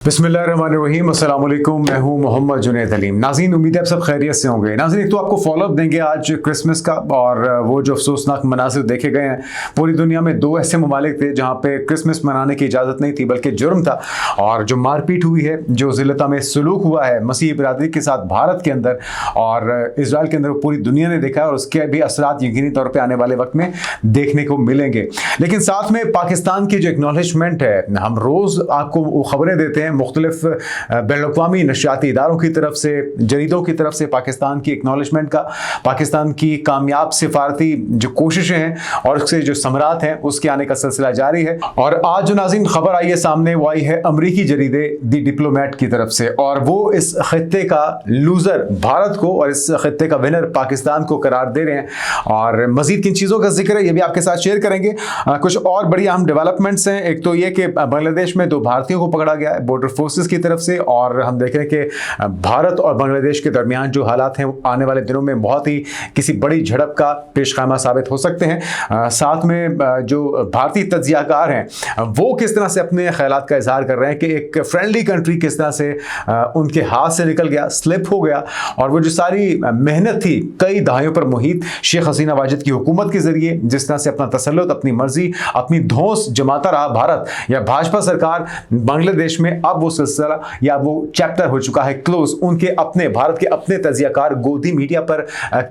बिस्मिल्लाहिर्रहमानिर्रहीम, अस्सलाम वालेकुम। मैं हूं मोहम्मद जुनैद अलीम। नाज़रीन, उम्मीद है आप सब खैरियत से होंगे। नाज़रीन, एक तो आपको फॉलोअप देंगे आज क्रिसमस का, और वो जो अफसोसनाक मनासिर देखे गए हैं पूरी दुनिया में। दो ऐसे ममालिक थे जहां पे क्रिसमस मनाने की इजाज़त नहीं थी बल्कि जुर्म था, और जो मारपीट हुई है, जो ज़िल्लता में सलूक हुआ है मसीही बिरादरी के साथ भारत के अंदर और इसराइल के अंदर, पूरी दुनिया ने देखा है, और उसके भी असरात यकीनी तौर पर आने वाले वक्त में देखने को मिलेंगे। लेकिन साथ में पाकिस्तान की जो एक्नॉलेजमेंट है, हम रोज़ आपको खबरें देते हैं मुख्तलिफ बैनुल-अक़वामी नशियाती इदारों की तरफ से, जरीदों की तरफ से पाकिस्तान की एक्नॉलेजमेंट का, पाकिस्तान की कामयाब सिफारती जो कोशिशें हैं और उससे जो समरात हैं उसके आने का सिलसिला जारी है। और आज जो नाज़रीन खबर आई है सामने, वो आई है अमरीकी जरीदे दी डिप्लोमेट की तरफ से, और वो इस खित्ते का लूज़र भारत को और इस खित्ते का विनर पाकिस्तान को करार दे रहे हैं। और मज़ीद किन चीज़ों का जिक्र है ये भी आपके साथ शेयर करेंगे। कुछ और बड़ी अहम डेवलपमेंट्स हैं। एक तो ये कि बांग्लादेश में 2 भारतीयों को पकड़ा गया है बॉर्डर फोर्सेस की तरफ से, और हम देख रहे हैं कि भारत और बांग्लादेश के दरमियान जो हालात हैं आने वाले दिनों में बहुत ही किसी बड़ी झड़प का पेशखामा साबित हो सकते हैं। साथ में जो भारतीय तज्जियाकार हैं वो किस तरह से अपने ख्यालात का इजहार कर रहे हैं कि एक फ्रेंडली कंट्री किस तरह से उनके हाथ से निकल गया, स्लिप हो गया, और वो जो सारी मेहनत थी कई दहाइयों पर मुहित शेख हसीना वाजिद की हुकूमत के जरिए, जिस तरह से अपना तसल्लुत, अपनी मर्जी, अपनी धौंस जमाता रहा भारत या भाजपा सरकार बांग्लादेश में, अब वो सिलसिला या वो चैप्टर हो चुका है क्लोज। उनके अपने भारत के अपने तजियाकार गोदी मीडिया पर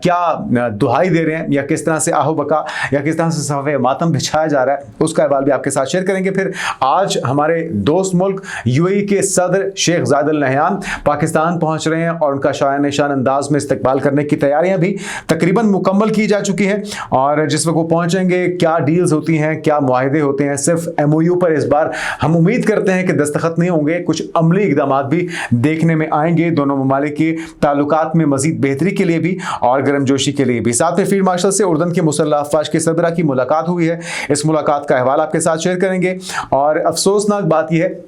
क्या दुहाई दे रहे हैं, या किस तरह से आहो बका, या किस तरह से सफ़े मातम बिछाया जा रहा है, उसका अहवाल भी आपके साथ शेयर करेंगे। फिर आज हमारे दोस्त मुल्क यूएई के सदर शेख ज़ायद अल नहयान पाकिस्तान पहुंच रहे हैं, और उनका शान निशान अंदाज में इस्तकबाल करने की तैयारियां भी तकरीबन मुकम्मल की जा चुकी हैं। और जिस वक्त वो पहुंचेंगे, क्या डील्स होती हैं, क्या मुआहदे होते हैं, सिर्फ एमओयू पर इस बार हम उम्मीद करते हैं कि दस्तखत नहीं होंगे, कुछ अमली इकदाम भी देखने में आएंगे दोनों ममालिक के ताल्लुकात में मजीद बेहतरी के लिए भी और गर्मजोशी के लिए भी। साथ में फील्ड मार्शल से उर्दन के मुसल्लह अफवाज के सरबराह की मुलाकात हुई है, इस मुलाकात का अहवाल आपके साथ शेयर करेंगे। और अफसोसनाक बात यह है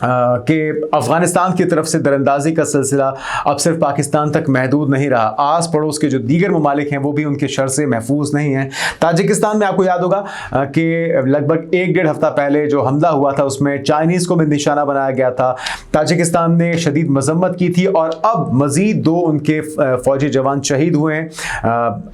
कि अफगानिस्तान की तरफ से दरअंदाजी का सिलसिला अब सिर्फ पाकिस्तान तक महदूद नहीं रहा, आस पड़ोस के जो दीगर ममालिक हैं वो भी उनके शर से महफूज नहीं हैं। ताजिकिस्तान में आपको याद होगा कि लगभग 1-1.5 हफ्ता पहले जो हमला हुआ था उसमें चाइनीज़ को भी निशाना बनाया गया था। ताजिकिस्तान ने शदीद मजम्मत की थी, और अब मज़ीद 2 उनके फ़ौजी जवान शहीद हुए हैं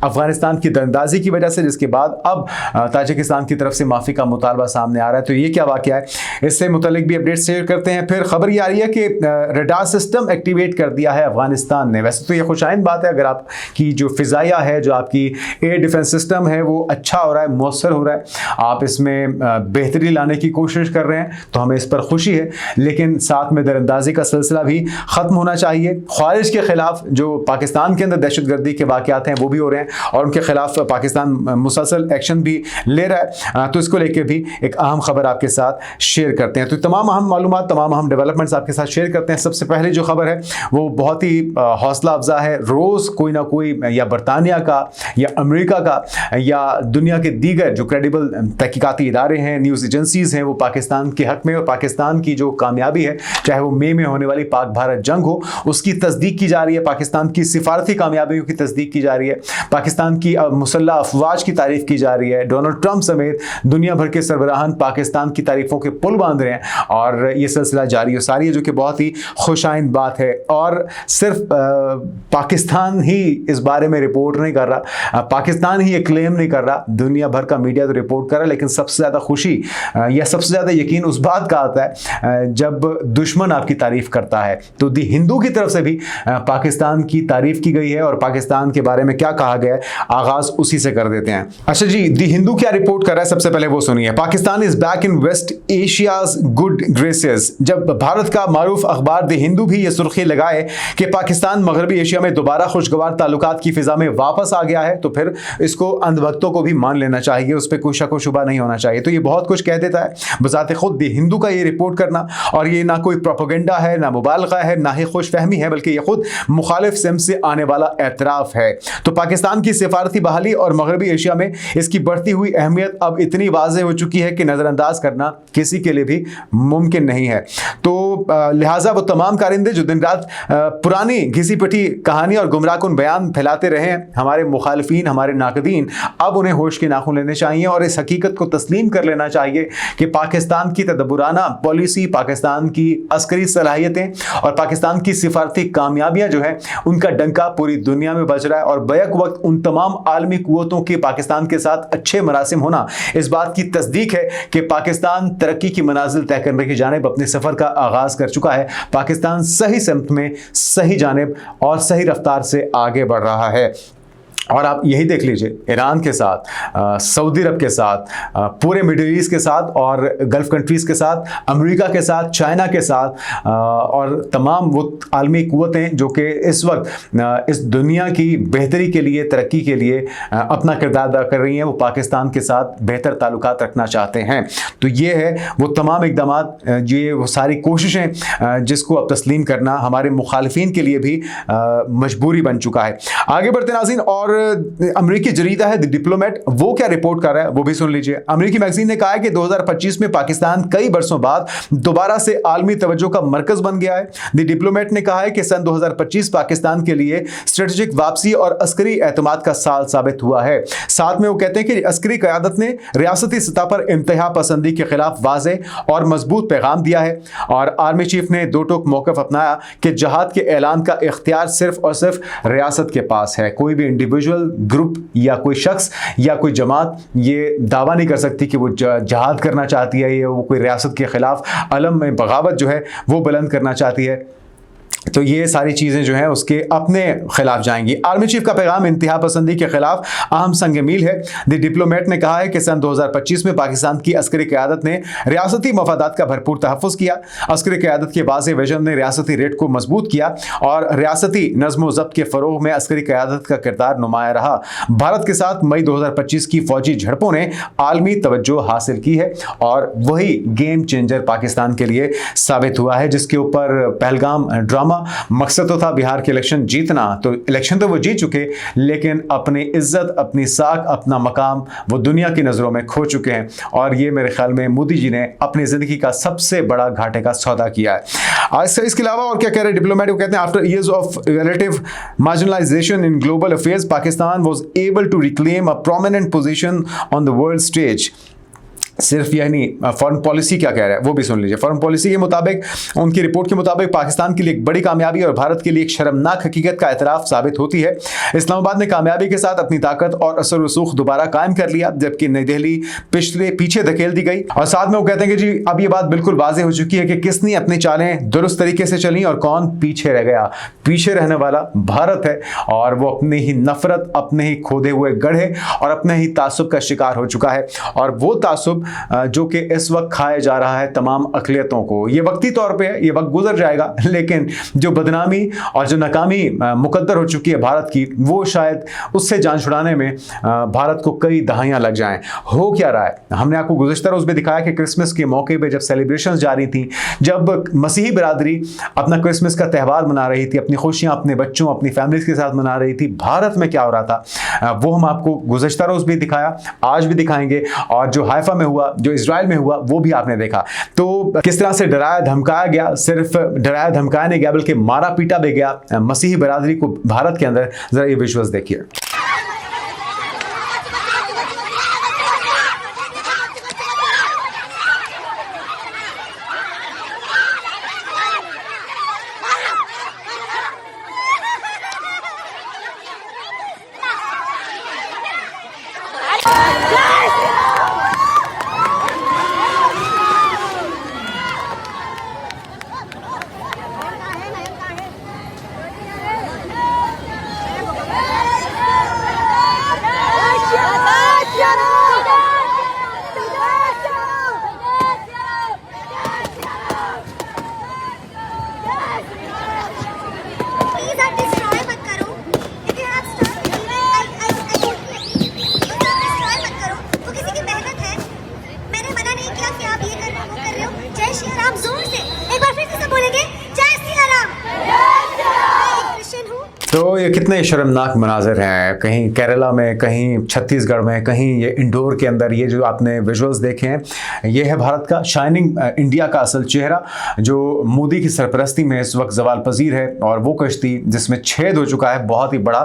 अफगानिस्तान की दरअंदाजी की वजह से, जिसके बाद अब ताजिकिस्तान की तरफ से माफ़ी का मुतालबा सामने आ रहा है। तो ये क्या वाक़या है, इससे मुतल्लिक भी अपडेट शेयर करते हैं। फिर खबर ये आ रही है कि रडार सिस्टम एक्टिवेट कर दिया है अफगानिस्तान ने। वैसे तो ये खुशाइन बात है, अगर आपकी जो फिजाइया है, जो आपकी एयर डिफेंस सिस्टम है वो अच्छा हो रहा है, मौसर हो रहा है, आप इसमें बेहतरी लाने की कोशिश कर रहे हैं, तो हमें इस पर खुशी है। लेकिन साथ में दरअंदाजी का सिलसिला भी ख़त्म होना चाहिए। ख्वारिज के खिलाफ जो पाकिस्तान के अंदर दहशतगर्दी के वाक़यात हैं वो भी हो रहे हैं, और उनके खिलाफ पाकिस्तान मुसलसल एक्शन भी ले रहा है। तो इसको लेकर भी एक अहम खबर आपके साथ शेयर करते हैं। तो तमाम अहम मालूमात, तमाम हम डेवलपमेंट्स आपके साथ शेयर करते हैं। सबसे पहले जो खबर है वो बहुत ही हौसला अफजा है। रोज़ कोई ना कोई, या बरतानिया का, या अमेरिका का, या दुनिया के दीगर जो क्रेडिबल तहकीकाती इदारे हैं, न्यूज़ एजेंसीज़ हैं, वो पाकिस्तान के हक़ में और पाकिस्तान की जो कामयाबी है, चाहे वो मई में होने वाली पाक भारत जंग हो, उसकी तस्दीक की जा रही है। पाकिस्तान की सिफारती कामयाबियों की तस्दीक की जा रही है। पाकिस्तान की मुसल्लह अफवाज की तारीफ़ की जा रही है। डोनाल्ड ट्रंप समेत दुनिया भर के सरबराहान पाकिस्तान की तारीफ़ों के पुल बांध रहे हैं, और ये सिलसिला जारी हो सारी है, जो कि बहुत ही खुशाइन बात है। और सिर्फ पाकिस्तान ही इस बारे में रिपोर्ट नहीं कर रहा, पाकिस्तान ही ये क्लेम नहीं कर रहा, दुनिया भर का मीडिया तो रिपोर्ट कर रहा है। लेकिन सबसे ज़्यादा खुशी या सबसे ज़्यादा यकीन उस बात का आता है जब दुश्मन आपकी तारीफ़ करता है। तो दी हिंदू की तरफ से भी पाकिस्तान की तारीफ़ की गई है, और पाकिस्तान के बारे में क्या कहा गया है, आगाज़ उसी से कर देते हैं। अच्छा जी, दी हिंदू क्या रिपोर्ट कर रहा है, सबसे पहले वो सुनिए। Pakistan is back in West Asia's good graces. जब भारत का मारूफ अखबार द हिंदू भी ये सुर्खी लगाए कि पाकिस्तान मगरबी एशिया में दोबारा खुशगवार ताल्लुकात की फिजा में वापस आ गया है, तो फिर इसको अंधभक्तों को भी मान लेना चाहिए, उस पर कोई शक व शुबा नहीं होना चाहिए। तो ये बहुत कुछ कह देता है बजाते खुद द हिंदू का ये रिपोर्ट करना, और ये ना कोई प्रोपेगेंडा है, ना मुबालगा है, ना ही खुश फहमी है, बल्कि ये खुद मुखालिफ सिम से आने वाला एतराफ़ है। तो पाकिस्तान की सिफारती बहाली और मगरबी एशिया में इसकी बढ़ती हुई अहमियत अब इतनी वाज़ेह हो चुकी है कि नज़रअंदाज करना किसी के लिए भी मुमकिन नहीं नहीं है। तो लिहाजा वो तमाम कारिंदे जो दिन रात पुरानी घिसी पिटी कहानी और गुमराहकुन बयान फैलाते रहे हैं, हमारे मुखालिफिन, हमारे नाकदीन, अब उन्हें होश के नाखून लेने चाहिए और इस हकीकत को तस्लीम कर लेना चाहिए कि पाकिस्तान की तदब्बुराना पॉलिसी, पाकिस्तान की अस्करी सलाहियतें और पाकिस्तान की सिफारती कामयाबियां जो है उनका डंका पूरी दुनिया में बज रहा है। और बैक वक्त उन तमाम आलमी कुव्वतों के पाकिस्तान के साथ अच्छे मरासिम होना इस बात की तस्दीक है कि पाकिस्तान तरक्की की मनाजिल तय करने की जानिब अपने सफर का आगाज कर चुका है। पाकिस्तान सही समत में, सही जानिब और सही रफ्तार से आगे बढ़ रहा है। और आप यही देख लीजिए, ईरान के साथ, सऊदी अरब के साथ, पूरे मिडिल ईस्ट के साथ और गल्फ कंट्रीज़ के साथ, अमेरिका के साथ, चाइना के साथ और तमाम वो आलमी कुव्वतें जो कि इस वक्त इस दुनिया की बेहतरी के लिए, तरक्की के लिए अपना किरदार अदा कर रही हैं, वो पाकिस्तान के साथ बेहतर ताल्लुकात रखना चाहते हैं। तो ये है वो तमाम इक़दामात, ये वो सारी कोशिशें जिसको अब तस्लीम करना हमारे मुखालिफिन के लिए भी मजबूरी बन चुका है। आगे बढ़ते नाज़रीन, और अमेरिकी जरीदा है द डिप्लोमेट, वो क्या रिपोर्ट कर रहा है वो भी सुन लीजिए। अमेरिकी मैगजीन ने कहा है कि 2025 में पाकिस्तान कई बरसों बाद दोबारा से आलमी तवज्जो का मरकज बन गया है। द डिप्लोमेट ने कहा है कि सन 2025 पाकिस्तान के लिए स्ट्रेटेजिक वापसी और अस्करी एतमाद का साल साबित हुआ है। साथ में वो कहते हैं कि अस्करी क़यादत ने रियासती सतह पर इंतहा पसंदी के खिलाफ वाज़े और मजबूत पैगाम दिया है। और आर्मी चीफ ने दो टोक मौक़िफ़ अपनाया कि जहाद के ऐलान का इख्तियार सिर्फ और सिर्फ रियासत के पास है। कोई भी इंडिविजुअल, ग्रुप या कोई शख्स या कोई जमात ये दावा नहीं कर सकती कि वो जहाद करना चाहती है या वो कोई रियासत के खिलाफ अलम में बगावत जो है वो बुलंद करना चाहती है। तो ये सारी चीज़ें जो हैं उसके अपने खिलाफ जाएंगी। आर्मी चीफ का पैगाम इंतहा पसंदी के खिलाफ अहम संग मील है। द डिप्लोमेट ने कहा है कि सन 2025 में पाकिस्तान की अस्करी क़यादत ने रियासती मफादात का भरपूर तहफ़्फ़ुज़ किया। अस्करी क़यादत के वाज़े विजन ने रियासती रेट को मजबूत किया और रियासती नज़्म व ज़ब्त के फ़रोग़ में अस्करी क़यादत का किरदार नुमाया रहा। भारत के साथ मई 2025 की फ़ौजी झड़पों ने आलमी तवज्जो हासिल की है और वही गेम चेंजर पाकिस्तान के लिए साबित हुआ है, जिसके ऊपर पहलगाम ड्रामा मकसद तो था बिहार के इलेक्शन जीतना। तो इलेक्शन तो वो जीत चुके, लेकिन अपनी इज्जत, अपनी साख, अपना मकाम वो दुनिया की नज़रों में खो चुके हैं। और ये मेरे ख्याल में मोदी जी ने अपनी ज़िंदगी का सबसे बड़ा घाटे का सौदा किया है। आज से इसके अलावा और क्या कह रहे हैं डिप्लोमेट, वो कहते हैं after years of relative marginalisation in global affairs Pakistan was able to reclaim a prominent position on the world stage. सिर्फ यह नहीं, फॉरेन पॉलिसी क्या कह रहा है वो भी सुन लीजिए। फॉरेन पॉलिसी के मुताबिक, उनकी रिपोर्ट के मुताबिक पाकिस्तान के लिए एक बड़ी कामयाबी और भारत के लिए एक शर्मनाक हकीकत का एतराफ़ साबित होती है। इस्लामाबाद ने कामयाबी के साथ अपनी ताकत और असर रसूख दोबारा कायम कर लिया, जबकि नई दिल्ली पीछे धकेल दी गई। और साथ में वो कहते हैं कि जी अब ये बात बिल्कुल वाज़ेह हो चुकी है कि किसने अपनी चालें दुरुस्त तरीके से चली और कौन पीछे रह गया। पीछे रहने वाला भारत है और वो अपनी ही नफरत, अपने ही खोदे हुए गढ़े और अपने ही तासुब का शिकार हो चुका है। और वो तासुब जो कि इस वक्त खाया जा रहा है तमाम अक़लियतों को। ये वक्ती तौर पे है, ये वक्त गुजर जाएगा, लेकिन जो बदनामी और जो नाकामी मुकद्दर हो चुकी है भारत की, वो शायद उससे जान छुड़ाने में भारत को कई दहाइयाँ लग जाएं। हो क्या रहा है, हमने आपको गुज़श्ता रोज़ भी दिखाया कि क्रिसमस के मौके पर जब सेलिब्रेशंस जारी थी, जब मसीही बिरादरी अपना क्रिसमस का त्यौहार मना रही थी, अपनी खुशियाँ अपने बच्चों, अपनी फैमिलीज के साथ मना रही थी, भारत में क्या हो रहा था वो हम आपको गुज़श्ता रोज़ भी दिखाया, आज भी दिखाएंगे। और जो हाइफा में हुआ, जो इजराइल में हुआ, वो भी आपने देखा। तो किस तरह से डराया धमकाया गया, सिर्फ डराया धमकाया नहीं गया बल्कि मारा पीटा भी गया मसीही बिरादरी को भारत के अंदर। जरा ये विजुअल्स देखिए। तो ये कितने शर्मनाक मनाजिर हैं, कहीं केरला में, कहीं छत्तीसगढ़ में, कहीं ये इंदौर के अंदर। ये जो आपने विजुअल्स देखे हैं, ये है भारत का शाइनिंग इंडिया का असल चेहरा, जो मोदी की सरपरस्ती में इस वक्त जवाल पजीर है। और वो कश्ती जिसमें छेद हो चुका है बहुत ही बड़ा,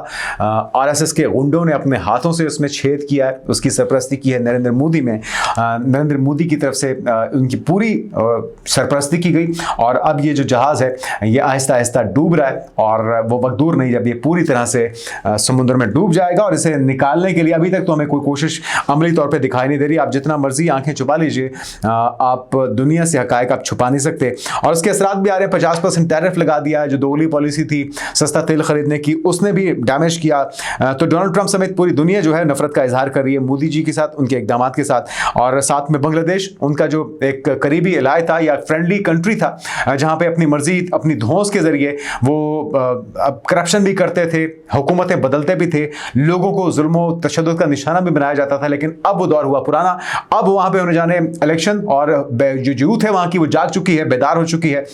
आरएसएस के गुंडों ने अपने हाथों से उसमें छेद किया है, उसकी सरपरस्ती की है नरेंद्र मोदी में। नरेंद्र मोदी की तरफ से उनकी पूरी सरपरस्ती की गई। और अब ये जो जहाज़ है ये आहिस्ता आहिस्ता डूब रहा है, और वो वक्त दूर नहीं जब ये पूरी तरह से समुद्र में डूब जाएगा। और इसे निकालने के लिए अभी तक तो हमें कोई कोशिश अमली तौर पे दिखाई नहीं दे रही। आप जितना मर्जी आंखें छुपा लीजिए, आप दुनिया से हकायक आप छुपा नहीं सकते। और उसके असरात भी आ रहे हैं। 50% टैरिफ लगा दिया है, जो दोगली पॉलिसी थी सस्ता तेल खरीदने की, उसने भी डैमेज किया। तो डोनाल्ड ट्रंप समेत पूरी दुनिया जो है नफरत का इजहार कर रही है मोदी जी के साथ, उनके इकदाम के साथ। और साथ में बांग्लादेश, उनका जो एक करीबी इलाका था या फ्रेंडली कंट्री था, जहां पे अपनी मर्जी अपनी धौंस के जरिए वो करप्शन भी करते थे, हुकूमतें बदलते भी थे, लोगों को जुल्म तशद्दुद का निशाना भी बनाया जाता था। लेकिन अब वो दौर हुआ पुराना। अब वहां पे होने जाने इलेक्शन, और जो यूथ है वहां की वो जाग चुकी है, बेदार हो चुकी है,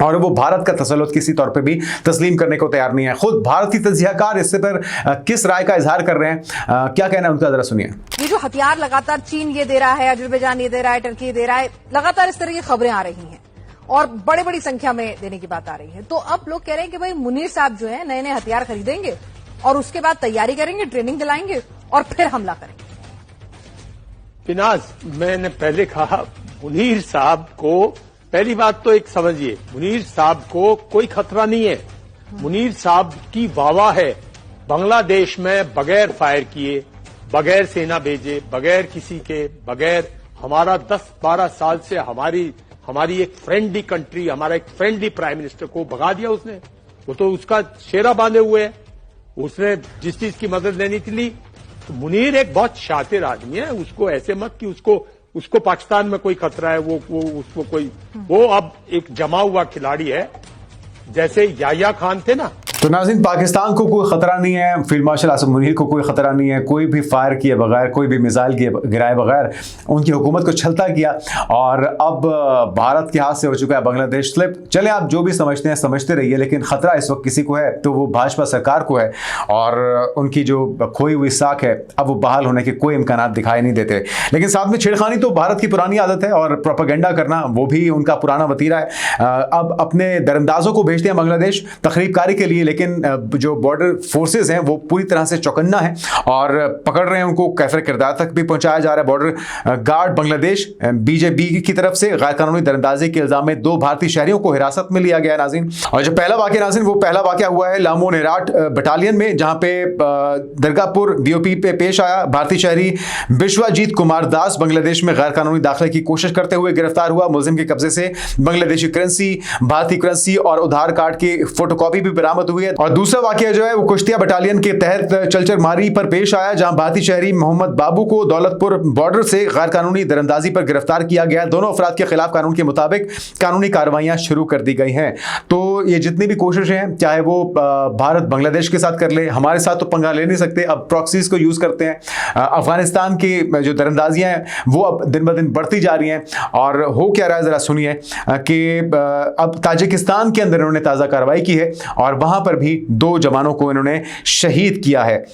और वो भारत का तसल्लुत किसी तौर पे भी तस्लीम करने को तैयार नहीं है। खुद भारत की तजियाकार इससे पर किस राय का इजहार कर रहे हैं, क्या कहना है उनका, जरा सुनिए। ये जो हथियार लगातार चीन ये दे रहा है, अजरबैजान ये दे रहा है, टर्की दे रहा है, लगातार इस तरह की खबरें आ रही हैं और बड़ी बड़ी संख्या में देने की बात आ रही है। तो अब लोग कह रहे हैं कि भाई मुनीर साहब जो है नए नए हथियार खरीदेंगे और उसके बाद तैयारी करेंगे, ट्रेनिंग दिलाएंगे और फिर हमला करेंगे। फिनाज, मैंने पहले कहा मुनीर साहब को, पहली बात तो एक समझिए, मुनीर साहब को कोई खतरा नहीं है। मुनीर साहब की वावा है बांग्लादेश में बगैर फायर किए, बगैर सेना भेजे, बगैर किसी के, बगैर हमारा 10-12 साल से हमारी एक फ्रेंडली कंट्री, हमारा एक फ्रेंडली प्राइम मिनिस्टर को भगा दिया उसने। वो तो उसका शेरा बांधे हुए है, उसने जिस चीज की मदद लेनी थी ली। तो मुनीर एक बहुत शातिर आदमी है, उसको ऐसे मत कि उसको पाकिस्तान में कोई खतरा है, वो अब एक जमा हुआ खिलाड़ी है, जैसे याया खान थे ना। तो नाज़रीन, पाकिस्तान को कोई खतरा नहीं है, फील्ड मार्शल आसिम मुनीर को कोई खतरा नहीं है, कोई भी फायर किए बगैर, कोई भी मिसाइल गिराए बगैर उनकी हुकूमत को छलता किया। और अब भारत के हाथ से हो चुका है बांग्लादेश स्लिप। चले आप जो भी समझते हैं समझते रहिए, लेकिन खतरा इस वक्त किसी को है तो वो भाजपा सरकार को है। और उनकी जो खोई हुई साख है अब वो बहाल होने के कोई इम्कान दिखाई नहीं देते। लेकिन साथ में छेड़खानी तो भारत की पुरानी आदत है, और प्रोपेगेंडा करना वो भी उनका पुराना वतीरा है। अब अपने दरअंदाजों को भेजते हैं बांग्लादेश तखरीबकारी के लिए, लेकिन जो बॉर्डर फोर्सेस हैं वो पूरी तरह से चौकन्ना है और पकड़ रहे हैं उनको, कैफर किरदार तक भी पहुंचाया जा रहा है। बॉर्डर गार्ड बांग्लादेश बीजेपी की तरफ से गैर कानूनी दरअंदाजी के इल्जाम में 2 भारतीय शहरियों को हिरासत में लिया गया है नाज़रीन। और जो पहला वाकया नाज़रीन, वो पहला वाकया हुआ है लामो नेराट बटालियन में, जहां पे दरगापुर बीओपी पे पेश आया भारतीय शहरी विश्वजीत कुमार दास बांग्लादेश में गैर कानूनी दाखिले की कोशिश करते हुए गिरफ्तार हुआ। मुलजिम के कब्जे से बांग्लादेशी करेंसी, भारतीय करेंसी और उधार कार्ड की फोटोकॉपी भी बरामद हुई है। और दूसरा वाकया जो है वो कुश्तिया बटालियन के तहत चलचर मारी पर पेश आया, जहां भारतीय शहरी मोहम्मद बाबू को दौलतपुर बॉर्डर से गैर कानूनी दरअंदाजी पर गिरफ्तार किया गया। दोनों अफराद के खिलाफ कानून के मुताबिक कानूनी कार्रवाइयां शुरू कर दी गई हैं। तो ये जितनी भी कोशिशें हैं, चाहे वो भारत बांग्लादेश के साथ कर ले, हमारे साथ तो पंगा ले नहीं सकते, अब प्रॉक्सीज को यूज करते हैं। अफगानिस्तान की जो दरअंदाजियां हैं वो अब दिन ब दिन बढ़ती जा रही हैं। और हो क्या रहा है जरा सुनिए कि अब ताजिकिस्तान के अंदर इन्होंने ताज़ा कार्रवाई की है और वहां पर भी 2 जवानों को इन्होंने शहीद किया है।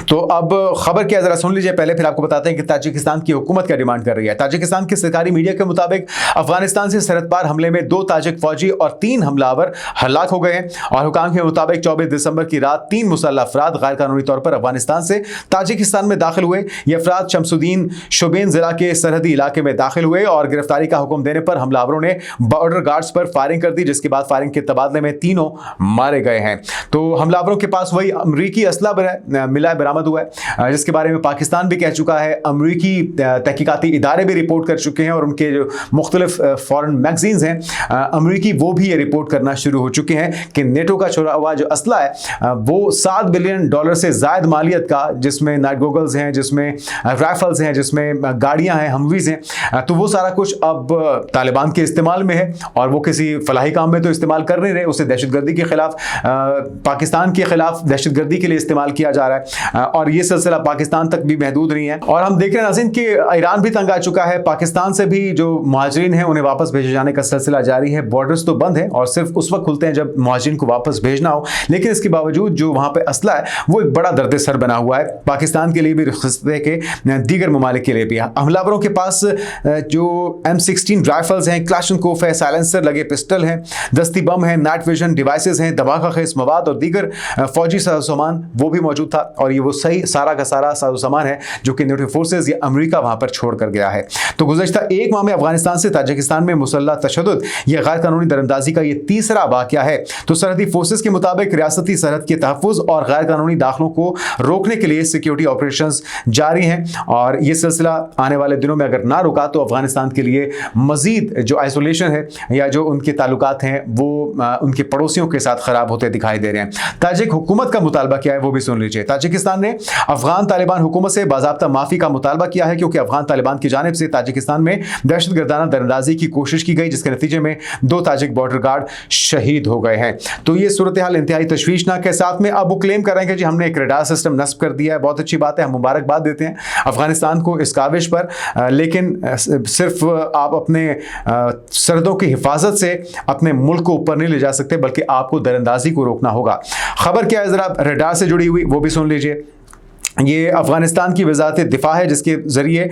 तो अब खबर क्या जरा सुन लीजिए पहले, फिर आपको बताते हैं कि ताजिकिस्तान की हुकूमत क्या डिमांड कर रही है। ताजिकिस्तान की सरकारी मीडिया के मुताबिक अफगानिस्तान से सरहद पार हमले में 2 ताजिक फौजी और 3 हमलावर हलाक हो गए हैं। और हुकाम के मुताबिक 24 दिसंबर की रात 3 मुसल्लह अफराद गैर कानूनी तौर पर अफगानिस्तान से ताजिकिस्तान में दाखिल हुए। ये अफराद शमसुद्दीन शोबेन जिला के सरहदी इलाके में दाखिल हुए और गिरफ्तारी का हुक्म देने पर हमलावरों ने बॉर्डर गार्ड्स पर फायरिंग कर दी, जिसके बाद फायरिंग के तबादले में तीनों मारे गए हैं। तो हमलावरों के पास वही अमरीकी असला मिला बरामद हुआ है, जिसके बारे में पाकिस्तान भी कह चुका है। अमरीकी तहकीकाती इदारे भी रिपोर्ट कर चुके हैं और उनके जो मुख्तलिफ फॉरेन मैगजीन्स हैं अमरीकी, वो भी ये रिपोर्ट करना शुरू हो चुके हैं कि नेटो का छोड़ा हुआ जो असला है वो $7 बिलियन से ज़ायद मालियत का, जिसमें नाइट गोगल्स हैं, जिसमें राइफल्स हैं, जिसमें गाड़ियां हैं, हमवीज़ हैं, तो वो सारा कुछ अब तालिबान के इस्तेमाल में है। और वो किसी फलाही काम में तो इस्तेमाल कर नहीं रहे, उसे दहशतगर्दी के खिलाफ, पाकिस्तान के खिलाफ दहशतगर्दी के लिए इस्तेमाल किया जा रहा और ये सिलसिला पाकिस्तान तक भी महदूद नहीं है। और हम देख रहे हैं नाज़रीन कि ईरान भी तंग आ चुका है, पाकिस्तान से भी जो मुहाजिरीन हैं उन्हें वापस भेजे जाने का सिलसिला जारी है। बॉर्डर्स तो बंद है और सिर्फ उस वक्त खुलते हैं जब मुहाजिरीन को वापस भेजना हो, लेकिन इसके बावजूद जो वहां पे असला है वो एक बड़ा दर्द सर बना हुआ है, पाकिस्तान के लिए भी, खित्ते के दीगर ममालिक के लिए भी। हमलावरों के पास जो M16 राइफल्स हैं, क्लाशनकोफ है, साइलेंसर लगे पिस्टल हैं, दस्ती बम है, नाइट विजन डिवाइसेस हैं, धमाका खेज मवाद और दीगर फौजी सामान वो भी मौजूद था। और ये वो सही सारा का सारा सामान है जो कि न्यूट्रल फोर्सेस या अमेरिका वहां पर छोड़ कर गया है। तो गुज़श्ता एक माह में अफगानिस्तान से ताजिकिस्तान में मुसल्लह तशद्दुद या गैर कानूनी दरअंदाजी का ये तीसरा वाक़या है। तो सरहदी फोर्सेस के मुताबिक रियासती सरहद के तहफ़्फ़ुज़ और गैर कानूनी दाखिलों को रोकने के लिए सिक्योरिटी ऑपरेशंस जारी हैं और ये सिलसिला आने वाले दिनों में अगर ना रुका तो अफगानिस्तान के लिए मजीद जो आइसोलेशन है या जो उनके ताल्लुकात हैं वो उनके पड़ोसियों के साथ ख़राब होते दिखाई दे रहे हैं। ताजिक हुकूमत का मुतालबा क्या है वो भी सुन लीजिए। ताजिकिस्तान ने अफगान तालिबान हुकूमत से बाज़ाब्ता माफ़ी का मुतालबा किया है क्योंकि अफगान तालिबान की जानिब से ताजिकिस्तान में दहशतगर्दाना दरअंदाजी की कोशिश की गई, जिसके नतीजे में 2 ताजिक बॉर्डर गार्ड शहीद हो गए हैं। तो ये सूरत हाल इंतहाई तशवीशनाक है। साथ में अब वो क्लेम कर रहे हैं कि जी हमने एक रडार सिस्टम नस्ब कर दिया है। बहुत अच्छी बात है, हम मुबारकबाद देते हैं अफगानिस्तान को इस काविश पर, लेकिन सिर्फ आप अपने सरहदों की हिफाजत से अपने मुल्क को ऊपर नहीं ले जा सकते, बल्कि आपको दरअंदाजी को रोकना होगा। खबर क्या है जरा रडार से जुड़ी हुई वो भी सुन लीजिए। ये अफगानिस्तान की वजारत दिफा है जिसके ज़रिए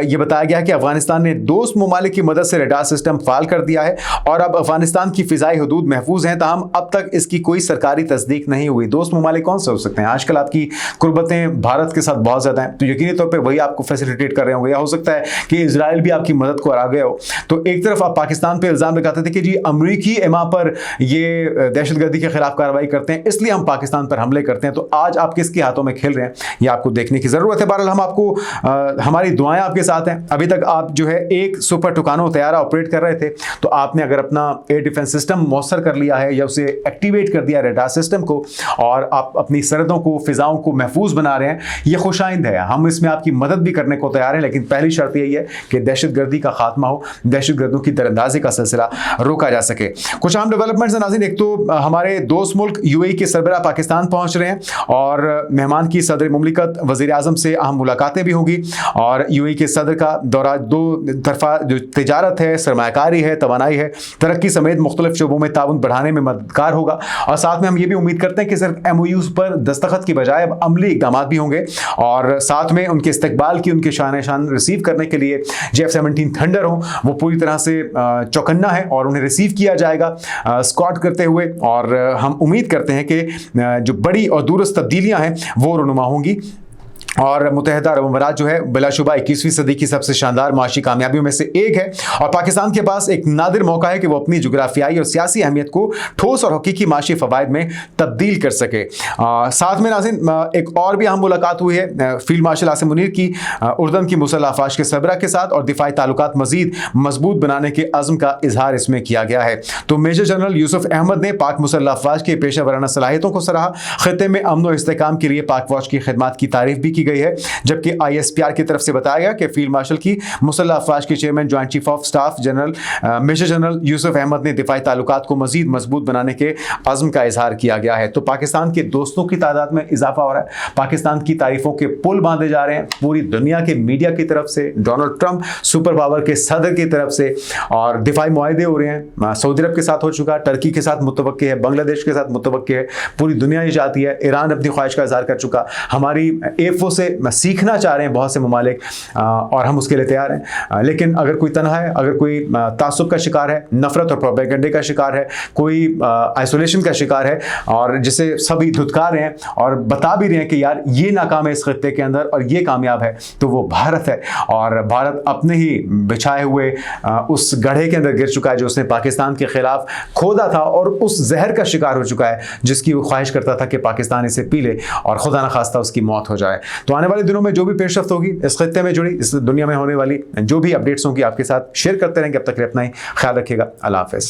ये बताया गया कि अफगानिस्तान ने दोस्त ममालिक की मदद से रडार सिस्टम फाल कर दिया है और अब अफगानिस्तान की फ़िज़ाई हदूद महफूज हैं, ताहम अब तक इसकी कोई सरकारी तस्दीक नहीं हुई। दोस्त ममालिक कौन से हो सकते हैं? आजकल आपकी कुर्बतें भारत के साथ बहुत ज़्यादा हैं, तो यकीनी तौर पर वही आपको फैसिलिटेट कर रहे होंगे, या हो सकता है कि इजराइल भी आपकी मदद को आ गया हो। तो एक तरफ आप पाकिस्तान पर इल्ज़ाम लगाते थे कि जी अमरीकी एमा पर ये दहशतगर्दी के खिलाफ कार्रवाई करते हैं, इसलिए हम पाकिस्तान पर हमले करते हैं। तो आज आप किसके हाथों में खेल रहे हैं ये आपको देखने की जरूरत है। बहरहाल हम आपको हमारी दुआएं आपके साथ हैं। अभी तक आप जो है एक सुपर टुकानो तैयारा ऑपरेट कर रहे थे, तो आपने अगर अपना एयर डिफेंस सिस्टम मौसर कर लिया है या उसे एक्टिवेट कर दिया रडार सिस्टम को और आप अपनी सरहदों को, फिजाओं को महफूज बना रहे हैं, ये खुशाइंद है। हम इसमें आपकी मदद भी करने को तैयार हैं, लेकिन पहली शर्त यही है कि दहशतगर्दी का खात्मा हो, दहशतगर्दों की दरअंदाजी का सिलसिला रोका जा सके। कुछ अहम डेवलपमेंट्स हैं नाज़रीन। एक तो हमारे दोस्त मुल्क यूएई के सरबराह पाकिस्तान पहुंच रहे हैं और मेहमान की सदर मुमलिकत वज़ीर आज़म से अहम मुलाकातें भी होंगी और यूएई के सदर का दौरा 2 तरफा जो तिजारत है, सरमायाकारी है, तवानाई है, तरक्की समेत मुख्तलिफ शोबों में ताउन बढ़ाने में मददगार होगा। और साथ में हम ये भी उम्मीद करते हैं कि सिर्फ MOUs पर दस्तखत की बजाय अब अमली इक़दामात भी होंगे और साथ में उनके इस्तकबाल की, उनके शान रिसीव करने के लिए F-17 थंडर हो वो पूरी तरह से चौकन्ना है और उन्हें रिसीव किया जाएगा स्क्वाड करते हुए। और हम उम्मीद करते हैं कि जो बड़ी और दूरस्थ तब्दीलियां हैं वो रुनुमा होंगी और मुत्तहिदा अरब अमीरात जो है बिलाशुबा 21वीं सदी की सबसे शानदार माशी कामयाबियों में से एक है और पाकिस्तान के पास एक नादिर मौका है कि वो अपनी जुग्राफियाई और सियासी अहमियत को ठोस और हकीकी माशी फ़वाइद में तब्दील कर सके। साथ में नाज़रीन एक और भी अहम मुलाकात हुई है फील्ड मार्शल आसिम मुनीर की उर्दन की मुसल्लह अफवाज के सरबराह के साथ और दिफाई ताल्लुकात मज़ीद मजबूत बनाने के अज़्म का इजहार इसमें किया गया है। तो मेजर जनरल यूसुफ अहमद ने पाक मुसल्लह अफवाज के पेशा वराना सलाहियतों को सराहा, खित्ते में अमन और इस्तेहकाम के लिए पाक फौज की खिदमत की तारीफ भी की गई है। जबकि ISPR की तरफ से बताया गया कि फील्ड मार्शल की मुसल्लह अफवाज के chairman joint chief of staff general major general Yusuf Ahmed ने दिफाई ताल्लुकात को मजीद मजबूत बनाने के अज़्म का इजहार किया गया है। तो पाकिस्तान के दोस्तों की तादाद में इजाफा हो रहा है, पाकिस्तान की तारीफों के पुल बांधे जा रहे हैं पूरी दुनिया के मीडिया की तरफ से, डोनाल्ड ट्रंप सुपर पावर के सदर की तरफ से, और दिफाई मुआहदे हो रहे हैं। सऊदी अरब के साथ हो चुका, टर्की के साथ मुतवक्की है, बांग्लादेश के साथ मुतवक्की है, पूरी दुनिया ये चाहती है, ईरान अपनी ख्वाहिश का इजहार कर चुका, हमारी एफओ से सीखना चाह रहे हैं बहुत से ममालिक और हम उसके लिए तैयार हैं। लेकिन अगर कोई तनहा है, अगर कोई तासुब का शिकार है, नफरत और प्रोपेगेंडे का शिकार है, कोई आइसोलेशन का शिकार है और जिसे सभी धुतकार रहे हैं और बता भी रहे हैं कि यार ये नाकाम है इस खित्ते के अंदर और ये कामयाब है, तो वो भारत है। और भारत अपने ही बिछाए हुए उस गड्ढे के अंदर गिर चुका है जो उसने पाकिस्तान के खिलाफ खोदा था और उस जहर का शिकार हो चुका है जिसकी वो ख्वाहिश करता था कि पाकिस्तान इसे पी ले और खुदा न खास्ता उसकी मौत हो जाए। तो आने वाले दिनों में जो भी पेशरफ्त होगी इस खित्ते में जुड़ी, इस दुनिया में होने वाली जो भी अपडेट्स होंगी आपके साथ शेयर करते रहेंगे। अब तक अपना ही ख्याल रखिएगा। अल्लाह हाफ़िज़।